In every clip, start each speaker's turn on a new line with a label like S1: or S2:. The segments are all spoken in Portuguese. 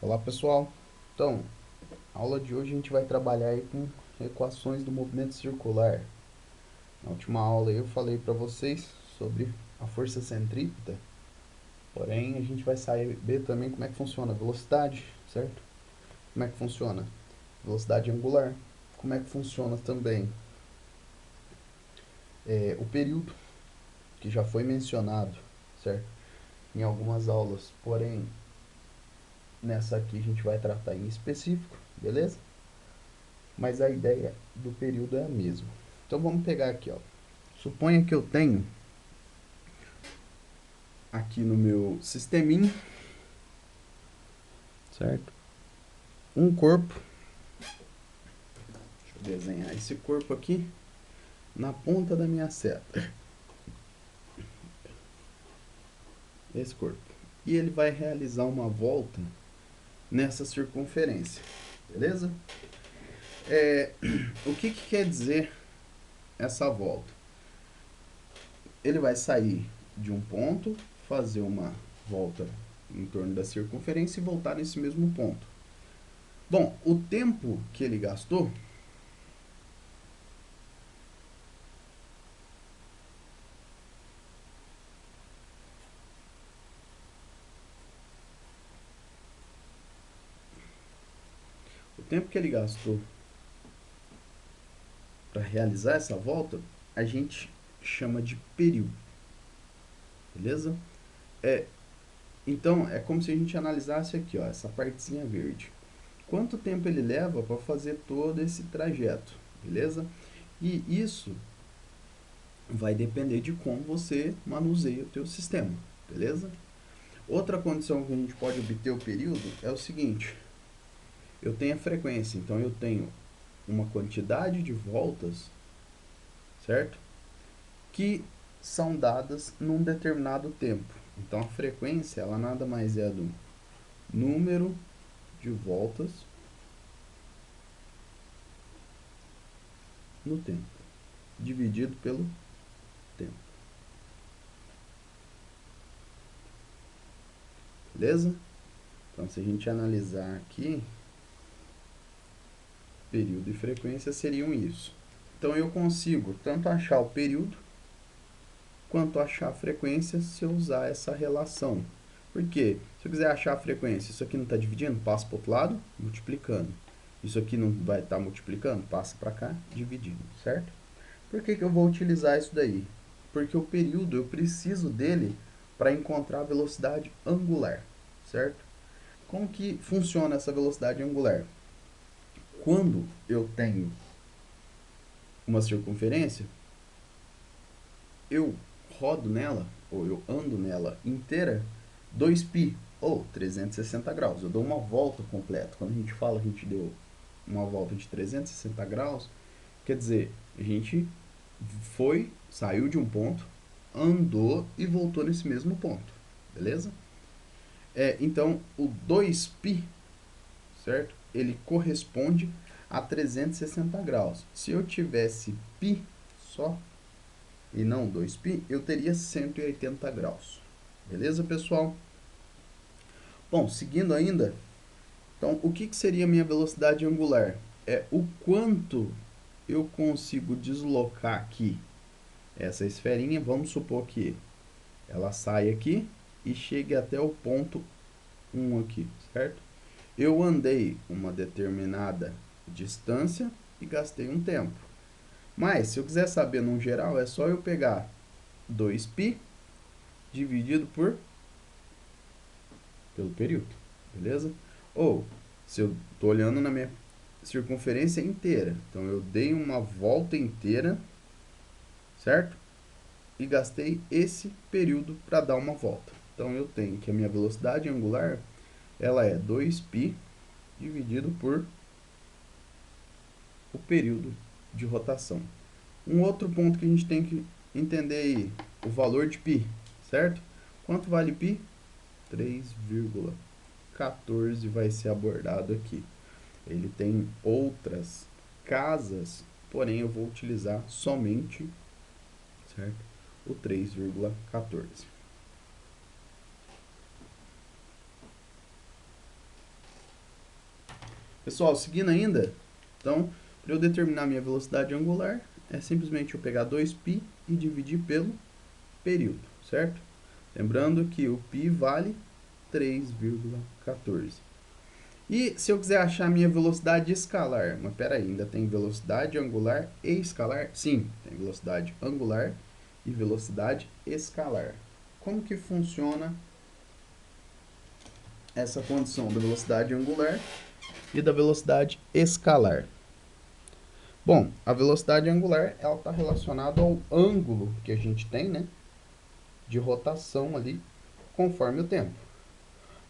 S1: Olá pessoal, então, a aula de hoje a gente vai trabalhar aí com equações do movimento circular. Na última aula eu falei para vocês sobre a força centrípeta, porém a gente vai saber também como é que funciona a velocidade, certo? Como é que funciona a velocidade angular, como é que funciona também o período, que já foi mencionado, certo? Em algumas aulas, porém nessa aqui a gente vai tratar em específico, beleza? Mas a ideia do período é a mesma. Então vamos pegar aqui, ó. Suponha que eu tenho aqui no meu sisteminha, certo? Um corpo. Deixa eu desenhar esse corpo aqui na ponta da minha seta. Esse corpo. E ele vai realizar uma volta nessa circunferência. Beleza? O que quer dizer essa volta? Ele vai sair de um ponto, fazer uma volta em torno da circunferência e voltar nesse mesmo ponto. Bom, o tempo que ele gastou para realizar essa volta, a gente chama de período. Beleza? Então, é como se a gente analisasse aqui, ó, essa partezinha verde. Quanto tempo ele leva para fazer todo esse trajeto, beleza? E isso vai depender de como você manuseia o teu sistema, beleza? Outra condição que a gente pode obter o período é o seguinte: eu tenho a frequência, então eu tenho uma quantidade de voltas, certo? Que são dadas num determinado tempo. Então a frequência, ela nada mais é do número de voltas no tempo, dividido pelo tempo. Beleza? Então se a gente analisar aqui, período e frequência seriam isso. Então eu consigo tanto achar o período quanto achar a frequência se eu usar essa relação. Por quê? Se eu quiser achar a frequência, isso aqui não está dividindo, passa para o outro lado, multiplicando. Isso aqui não vai estar multiplicando, passa para cá, dividindo, certo? Por que eu vou utilizar isso daí? Porque o período, eu preciso dele para encontrar a velocidade angular, certo? Como que funciona essa velocidade angular? Quando eu tenho uma circunferência, eu rodo nela, ou eu ando nela inteira, 2π, ou 360 graus. Eu dou uma volta completa. Quando a gente fala que a gente deu uma volta de 360 graus, quer dizer, a gente saiu de um ponto, andou e voltou nesse mesmo ponto. Beleza? Então, o 2π, certo? Ele corresponde a 360 graus. Se eu tivesse π só, e não 2π, eu teria 180 graus. Beleza, pessoal? Bom, seguindo ainda, então o que seria minha velocidade angular? É o quanto eu consigo deslocar aqui essa esferinha. Vamos supor que ela saia aqui e chegue até o ponto 1 aqui, certo? Eu andei uma determinada distância e gastei um tempo. Mas, se eu quiser saber no geral, é só eu pegar 2π dividido pelo período, beleza? Ou, se eu estou olhando na minha circunferência inteira, então eu dei uma volta inteira, certo? E gastei esse período para dar uma volta. Então eu tenho que a minha velocidade angular, ela é 2π dividido por o período de rotação. Um outro ponto que a gente tem que entender aí, o valor de π, certo? Quanto vale π? 3,14 vai ser abordado aqui. Ele tem outras casas, porém eu vou utilizar somente, certo, o 3,14. Pessoal, seguindo ainda, então, para eu determinar minha velocidade angular, é simplesmente eu pegar 2π e dividir pelo período, certo? Lembrando que o π vale 3,14. E se eu quiser achar a minha velocidade escalar, mas peraí, ainda tem velocidade angular e escalar? Sim, tem velocidade angular e velocidade escalar. Como que funciona essa condição da velocidade angular e da velocidade escalar? Bom, a velocidade angular ela está relacionada ao ângulo que a gente tem, né, de rotação ali conforme o tempo.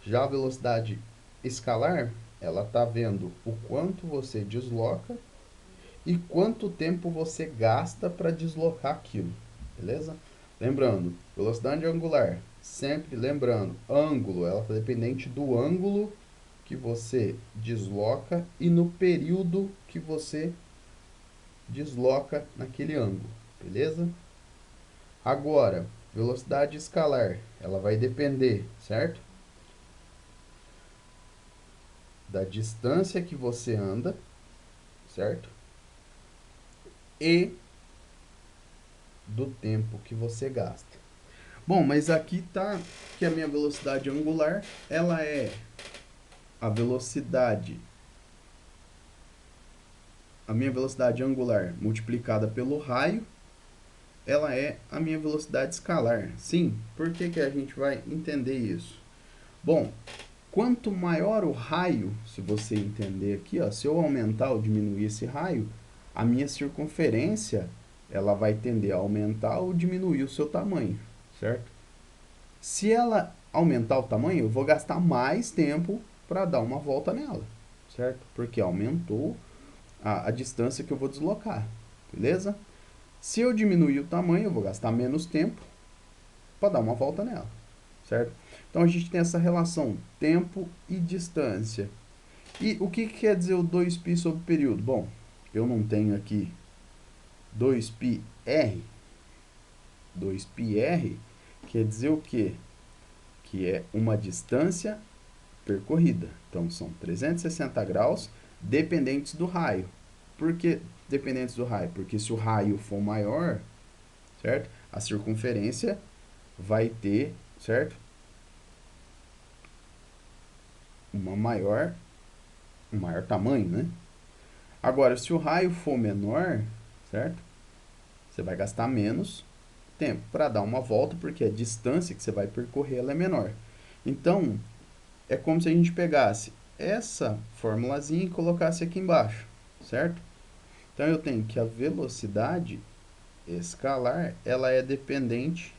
S1: Já a velocidade escalar, ela está vendo o quanto você desloca e quanto tempo você gasta para deslocar aquilo, beleza? Lembrando, velocidade angular, sempre lembrando, ângulo, ela está dependente do ângulo que você desloca e no período que você desloca naquele ângulo, beleza? Agora, velocidade escalar, ela vai depender, certo? Da distância que você anda, certo? E do tempo que você gasta. Bom, mas aqui tá que a minha velocidade angular, ela é a velocidade, a minha velocidade angular multiplicada pelo raio, ela é a minha velocidade escalar. Sim, por que que a gente vai entender isso? Bom, quanto maior o raio, se você entender aqui, ó, se eu aumentar ou diminuir esse raio, a minha circunferência, ela vai tender a aumentar ou diminuir o seu tamanho, certo? Se ela aumentar o tamanho, eu vou gastar mais tempo para dar uma volta nela, certo? Porque aumentou a distância que eu vou deslocar, beleza? Se eu diminuir o tamanho, eu vou gastar menos tempo para dar uma volta nela, certo? Então a gente tem essa relação tempo e distância. E o que quer dizer o 2π sobre período? Bom, eu não tenho aqui 2πr. 2πr quer dizer o quê? Que é uma distância percorrida. Então são 360 graus dependentes do raio. Por que dependentes do raio? Porque se o raio for maior, certo? A circunferência vai ter, certo? Um maior tamanho, né? Agora, se o raio for menor, certo? Você vai gastar menos tempo para dar uma volta, porque a distância que você vai percorrer ela é menor. Então, é como se a gente pegasse essa formulazinha e colocasse aqui embaixo, certo? Então, eu tenho que a velocidade escalar, ela é dependente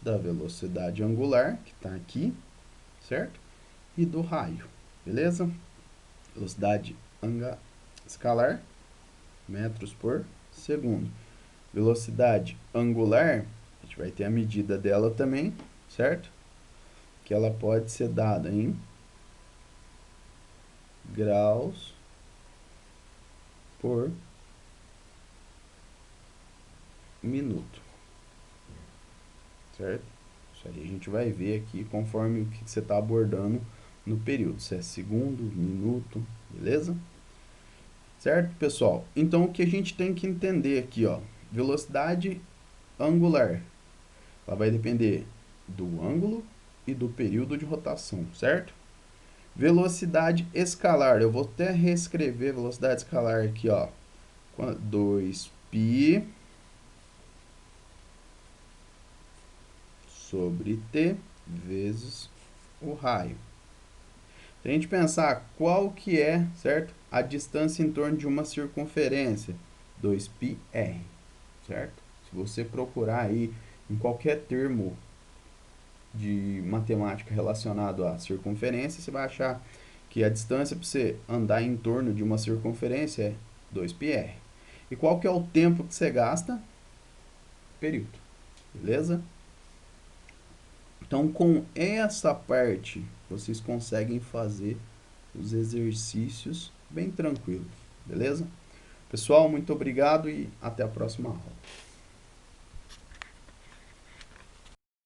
S1: da velocidade angular, que está aqui, certo? E do raio, beleza? Velocidade escalar, metros por segundo. Velocidade angular, a gente vai ter a medida dela também, certo? Que ela pode ser dada em graus por minuto, certo? Isso aí a gente vai ver aqui conforme o que você está abordando no período, se é segundo, minuto, beleza? Certo, pessoal? Então, o que a gente tem que entender aqui, ó, velocidade angular, ela vai depender do ângulo e do período de rotação, certo? Velocidade escalar, eu vou até reescrever velocidade escalar aqui, ó, 2π sobre t vezes o raio. Se a gente pensar qual que é, certo, a distância em torno de uma circunferência, 2πr, certo? Se você procurar aí em qualquer termo de matemática relacionado à circunferência, você vai achar que a distância para você andar em torno de uma circunferência é 2πr. E qual que é o tempo que você gasta? Período. Beleza? Então, com essa parte, vocês conseguem fazer os exercícios bem tranquilos. Beleza? Pessoal, muito obrigado e até a próxima aula.